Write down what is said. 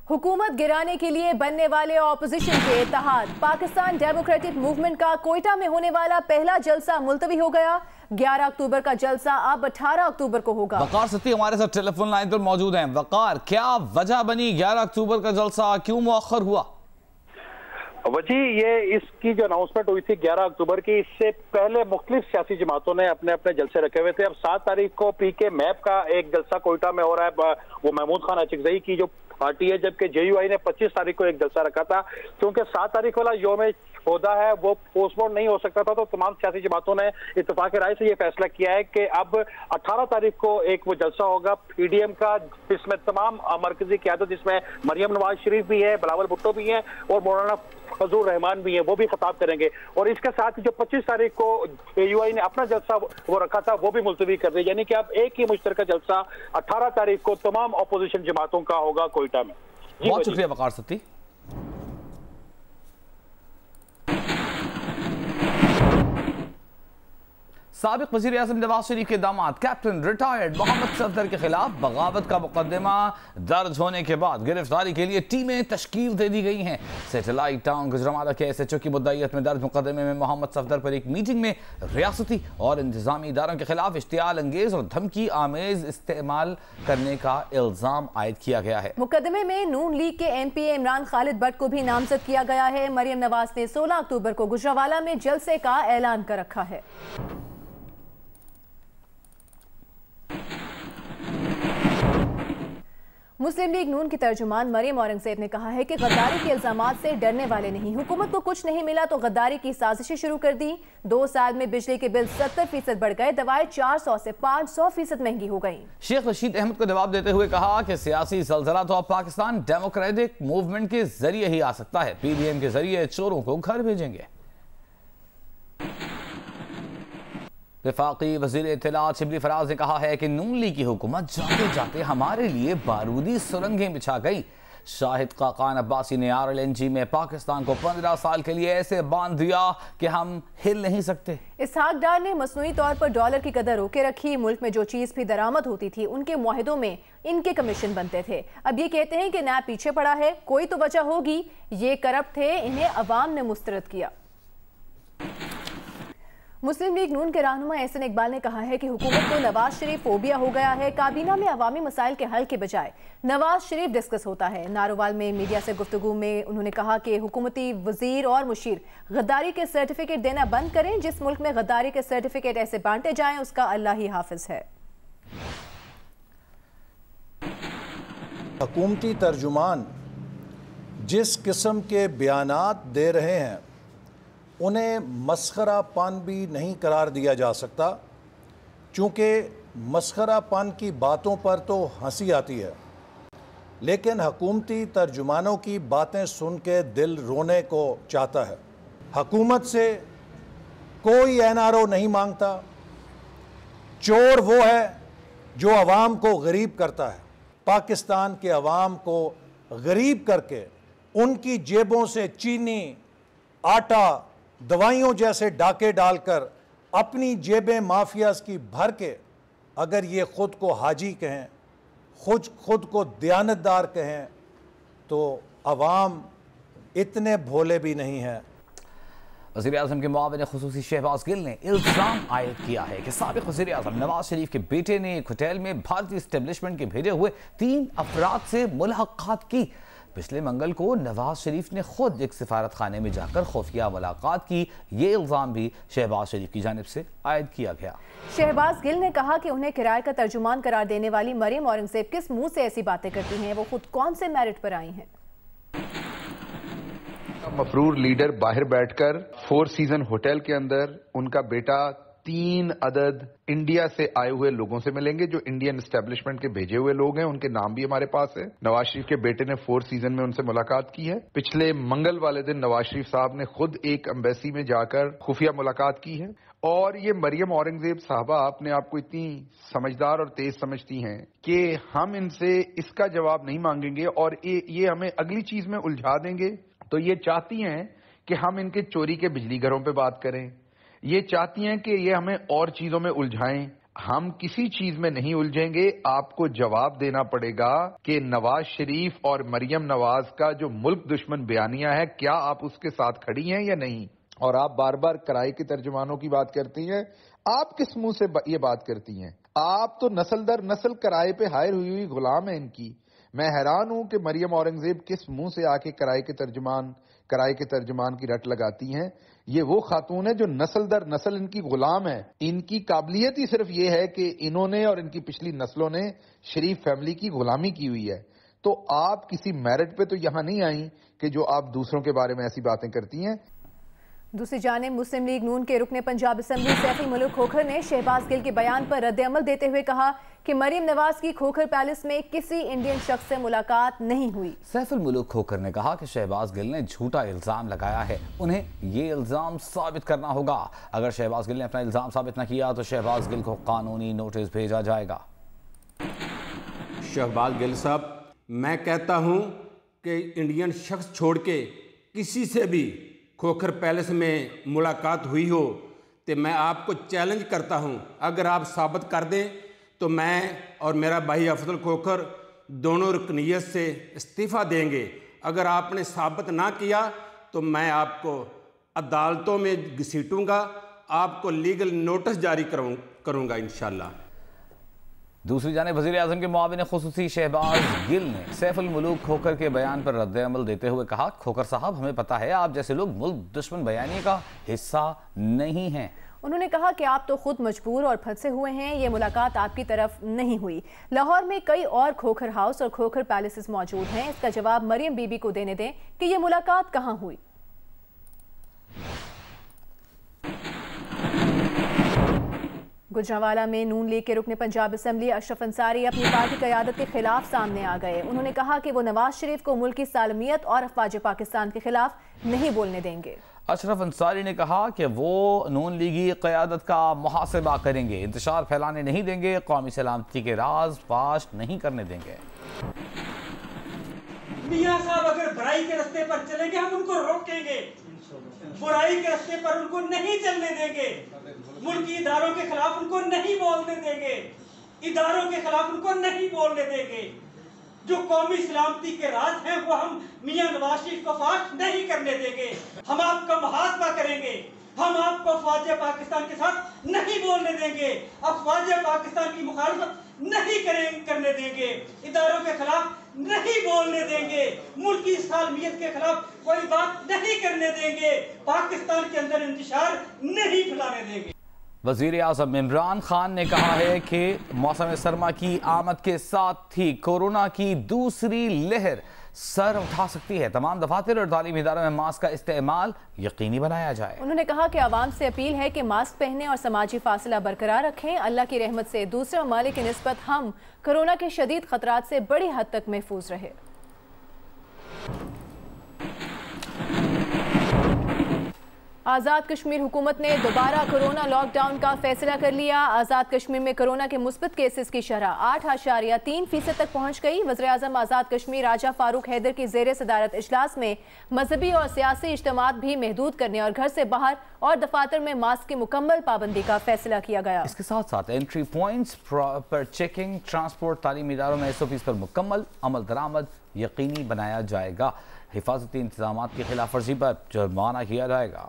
हुकूमत गिराने के लिए बनने वाले ऑपोजिशन के इत्तेहाद पाकिस्तान डेमोक्रेटिक मूवमेंट का कोयटा में होने वाला पहला जलसा मुलतवी हो गया। 11 अक्टूबर का जलसा अब 18 अक्टूबर को होगा। वकार सती हमारे साथ टेलीफोन लाइन पर मौजूद हैं। वकार, क्या वजह बनी 11 अक्टूबर का जलसा क्यों मुअख्खर हुआ? वजह ये इसकी जो अनाउंसमेंट हुई थी 11 अक्टूबर की, इससे पहले मुख्तलिफ सियासी जमातों ने अपने अपने जलसे रखे हुए थे। अब 7 तारीख को पीके मैप का एक जलसा कोयटा में हो रहा है, वो महमूद खान अचकजई की जो पार्टी है, जबकि JUI ने 25 तारीख को एक जलसा रखा था। क्योंकि 7 तारीख वाला यौम होदा है वो पोस्टपोन नहीं हो सकता था, तो तमाम सियासी जमातों ने इत्तेफाक राय से ये फैसला किया है कि अब 18 तारीख को एक वो जलसा होगा PDM का, जिसमें तमाम मरकजी क़यादत, जिसमें मरियम नवाज शरीफ भी है, बिलावल भुट्टो भी है और मौलाना फजल रहमान भी है, वो भी खिताब करेंगे। और इसके साथ ही जो 25 तारीख को JUI ने अपना जलसा वो रखा था वो भी मुलतवी कर दिया, यानी कि अब एक ही मुश्तरका जलसा 18 तारीख को तमाम अपोजिशन जमातों का होगा कोयटा में। बहुत शुक्रिया वकार सती। साबिक वज़ीर आज़म नवाज शरीफ के दामाद कैप्टन रिटायर्ड मोहम्मद सफदर के खिलाफ बगावत का मुकदमा दर्ज होने के बाद गिरफ्तारी के लिए टीमें तश्कील दे दी गई हैं। सैटेलाइट टाउन गुजरांवाला के SHO की मुद्दईयत में दर्ज मुकदमे में मोहम्मद सफदर पर एक मीटिंग में रियासती और इंतजामी इदारों के खिलाफ इश्तियाल अंगेज और धमकी आमेज इस्तेमाल करने का इल्जाम आयद किया गया है। मुकदमे में नून लीग के MP इमरान खालिद भट्ट को भी नामजद किया गया है। मरियम नवाज ने 16 अक्टूबर को गुजरांवाला में जलसे का ऐलान कर रखा है। मुस्लिम लीग नून की तर्जुमान मरियम औरंगजेब ने कहा है कि गद्दारी के इल्जामात से डरने वाले नहीं, हुकूमत को कुछ नहीं मिला तो गद्दारी की साजिशें शुरू कर दी। 2 साल में बिजली के बिल 70% बढ़ गए, दवाएं 400 से 500% महंगी हो गई। शेख रशीद अहमद को जवाब देते हुए कहा कि सियासी ज़लज़ला तो अब पाकिस्तान डेमोक्रेटिक मूवमेंट के जरिए ही आ सकता है, PDM के जरिए चोरों को घर भेजेंगे। वफाकी वज़ीर इत्तलात शिबली फराज ने कहा है कि नून लीग की हुकूमत जाते जाते हमारे लिए बारूदी सुरंगें बिछा गई। शाहिद खाकान अब्बासी ने RLNG में पाकिस्तान को 15 साल के लिए ऐसे बांध दिया कि हम हिल नहीं सकते। इसहाक डार ने मसनूई तौर पर डॉलर की कदर रोके रखी। मुल्क में जो चीज भी दरामद होती थी उनके मुआहिदों में इनके कमीशन बनते थे। अब ये कहते हैं कि नैब पीछे पड़ा है, कोई तो वजह होगी, ये करप्ट थे, इन्हें अवाम ने मुस्तरद किया। मुस्लिम लीग नून के रहनुमा एहसन इकबाल ने कहा है कि हुकूमत को नवाज शरीफ फोबिया हो गया है। काबीना में अवामी मसाइल के हल के बजाय नवाज शरीफ डिस्कस होता है। नारोवाल में मीडिया से गुफ्तगू में उन्होंने कहा कि हुकूमती वजीर और मुशीर गद्दारी के सर्टिफिकेट देना बंद करें। जिस मुल्क में गद्दारी के सर्टिफिकेट ऐसे बांटे जाएं उसका अल्लाह ही हाफिज है। हुकूमती तर्जुमान जिस किस्म के बयानात दे रहे हैं उन्हें मस्खरापन भी नहीं करार दिया जा सकता, चूँकि मस्खरापन की बातों पर तो हंसी आती है, लेकिन हुकूमती तर्जुमानों की बातें सुन के दिल रोने को चाहता है। हुकूमत से कोई NRO नहीं मांगता। चोर वो है जो अवाम को गरीब करता है। पाकिस्तान के अवाम को गरीब करके उनकी जेबों से चीनी, आटा, दवाइयों जैसे डाके डालकर अपनी जेबें माफियाज की भर के अगर ये खुद को हाजी कहें, खुद को दयानतदार कहें, तो अवाम इतने भोले भी नहीं हैं। वज़ीर आज़म के मुआविन ख़ुसूसी शहबाज गिल ने इल्ज़ाम आयद किया है कि साबिक़ वज़ीर आज़म नवाज शरीफ के बेटे ने एक होटल में भारतीय इस्टेब्लिशमेंट के भेजे हुए 3 अफराद से मुलाकात की। पिछले मंगल को नवाज शरीफ ने खुद एक सिफारत खाने में जाकर खुफिया मुलाकात की। ये इल्ज़ाम भी शहबाज शरीफ की जानिब से आयद किया गया। शहबाज गिल ने कहा कि उन्हें किराए का तर्जुमान करार देने वाली मरियम औरंगजेब किस मुंह से ऐसी बातें करती हैं, वो खुद कौन से मेरिट पर आई हैं। मफरूर लीडर बाहर बैठकर 4 सीजन होटल के अंदर उनका बेटा 3 अदद इंडिया से आए हुए लोगों से मिलेंगे, जो इंडियन एस्टेब्लिशमेंट के भेजे हुए लोग हैं। उनके नाम भी हमारे पास है। नवाज शरीफ के बेटे ने 4 सीजन में उनसे मुलाकात की है। पिछले मंगल वाले दिन नवाज शरीफ साहब ने खुद एक एम्बेसी में जाकर खुफिया मुलाकात की है। और ये मरियम औरंगजेब साहबा अपने आप को इतनी समझदार और तेज समझती हैं कि हम इनसे इसका जवाब नहीं मांगेंगे और ये हमें अगली चीज में उलझा देंगे। तो ये चाहती हैं कि हम इनके चोरी के बिजली घरों पे बात करें, ये चाहती हैं कि ये हमें और चीजों में उलझाएं। ہم کسی چیز میں نہیں الجھیں گے. آپ کو جواب دینا پڑے گا کہ نواز شریف اور مریم نواز کا جو ملک دشمن بیانیہ ہے, کیا آپ اس کے ساتھ کھڑی ہیں یا نہیں؟ اور آپ بار بار کرائے کے ترجمانوں کی بات کرتی ہیں. آپ کس منہ سے یہ بات کرتی ہیں؟ آپ تو نسل در نسل کرائے پہ ہائر ہوئی غلام ہیں ان کی. میں حیران ہوں کہ مریم اورنگزیب کس منہ سے آ کے کرائے کے ترجمان کی رٹ لگاتی ہیں. یہ وہ خاتون ہے جو نسل در نسل ان کی غلام ہے. ان کی قابلیت ہی صرف یہ ہے کہ انہوں نے اور ان کی پچھلی نسلوں نے شریف فیملی کی غلامی کی ہوئی ہے. تو آپ کسی میرٹ پہ تو یہاں نہیں آئیں کہ جو آپ دوسروں کے بارے میں ایسی باتیں کرتی ہیں. دوسری جانب مسلم لیگ نون کے رکن پنجاب اسمبلی سیف الملک کھوکھر نے شہباز گل کے بیان پر رد عمل دیتے ہوئے کہا کہ مریم نواز کی کھوکھر پیلس میں کسی انڈین شخص سے ملاقات نہیں ہوئی. سیف الملک کھوکھر نے کہا کہ شہباز گل نے جھوٹا الزام لگایا ہے, انہیں یہ الزام ثابت کرنا ہوگا. اگر شہباز گل نے اپنا الزام ثابت نہ کیا تو شہباز گل کو قانونی نوٹس بھیجا جائے گا. شہباز گل صاحب, میں کہتا ہوں کہ انڈین شخص چھوڑ کے کسی سے بھی کھوکھر پیلس میں ملاقات ہوئی ہو تو میں آپ کو چیلنج کرتا ہوں. اگر آپ ثابت کر دیں تو میں اور میرا بھائی افضل کھوکھر دونوں رکنیت سے استعفیٰ دیں گے. اگر آپ نے ثابت نہ کیا تو میں آپ کو عدالتوں میں گھسیٹوں گا, آپ کو لیگل نوٹس جاری کروں گا انشاءاللہ. دوسری جانب وزیر اعظم کے معاون خصوصی شہباز گل نے سیف الملوک کھوکھر کے بیان پر رد عمل دیتے ہوئے کہا, کھوکھر صاحب ہمیں پتہ ہے آپ جیسے لوگ ملک دشمن بیانیے کا حصہ نہیں ہیں. انہوں نے کہا کہ آپ تو خود مجبور اور پھنسے ہوئے ہیں, یہ ملاقات آپ کی طرف نہیں ہوئی. لاہور میں کئی اور کھوکھر ہاؤس اور کھوکھر پیلسز موجود ہیں, اس کا جواب مریم بی بی کو دینے دیں کہ یہ ملاقات کہاں ہوئی. گجرانوالہ میں نون لیگ کے رکن پنجاب اسمبلی اشرف انصاری اپنی پارٹی قیادت کے خلاف سامنے آ گئے. انہوں نے کہا کہ وہ نواز شریف کو ملک کی سالمیت اور افواج پاکستان کے خلاف نہیں بولنے دیں گے. اشرف انصاری نے کہا کہ وہ نون لیگی قیادت کا محاسبہ کریں گے, انتشار پھیلانے نہیں دیں گے, قومی سلامتی کے راز فاش نہیں کرنے دیں گے. میاں صاحب اگر برائی کے راستے پر چلیں گے ہم ان کو روکیں گے, برائی کے راستے پر ان کو نہیں چلنے دیں گے, ملکی اداروں کے خلاف ان کو نہیں بولنے دیں گے, اداروں کے خلاف ان کو نہیں بولنے دیں گے. جو قومی سلامتی کے راز ہیں وہ ہم میاں نواز شریف کو فاش نہیں کرنے دیں گے. ہم آپ کا محاسبہ کریں گے, ہم آپ کو افواج پاکستان کے ساتھ نہیں بولنے دیں گے, افواج پاکستان کی مخالفت نہیں کرنے دیں گے, اداروں کے خلاف نہیں بولنے دیں گے, ملکی سالمیت کے خلاف کوئی بات نہیں کرنے دیں گے, پاکستان کے اندر انتشار نہیں پھیلانے دیں گے. وزیر اعظم عمران خان نے کہا ہے کہ موسم سرما کی آمد کے ساتھ ہی کورونا کی دوسری لہر سر اٹھا سکتی ہے. تمام دفاتر اور تعلیمی اداروں میں ماسک کا استعمال یقینی بنایا جائے. انہوں نے کہا کہ عوام سے اپیل ہے کہ ماسک پہنیں اور سماجی فاصلہ برقرار رکھیں. اللہ کی رحمت سے دوسرے ممالک کی نسبت ہم کورونا کے شدید خطرات سے بڑی حد تک محفوظ رہے. آزاد کشمیر حکومت نے دوبارہ کورونا لاک ڈاؤن کا فیصلہ کر لیا. آزاد کشمیر میں کورونا کے مثبت کیسز کی شرح 8.3% تک پہنچ گئی. وزیر اعظم آزاد کشمیر راجہ فاروق حیدر کی زیر صدارت اجلاس میں مذہبی اور سیاسی اجتماعات بھی محدود کرنے اور گھر سے باہر اور دفاتر میں ماسک کی مکمل پابندی کا فیصلہ کیا گیا. اس کے ساتھ ساتھ انٹری پوائنٹس پر چیکنگ, ٹرانسپورٹ, تعلیمی اداروں میں SOPs پر مکمل عمل درآمد یقینی بنایا جائے گا. حفاظتی انتظامات کی خلاف ورزی پر جرمانہ کیا جائے گا.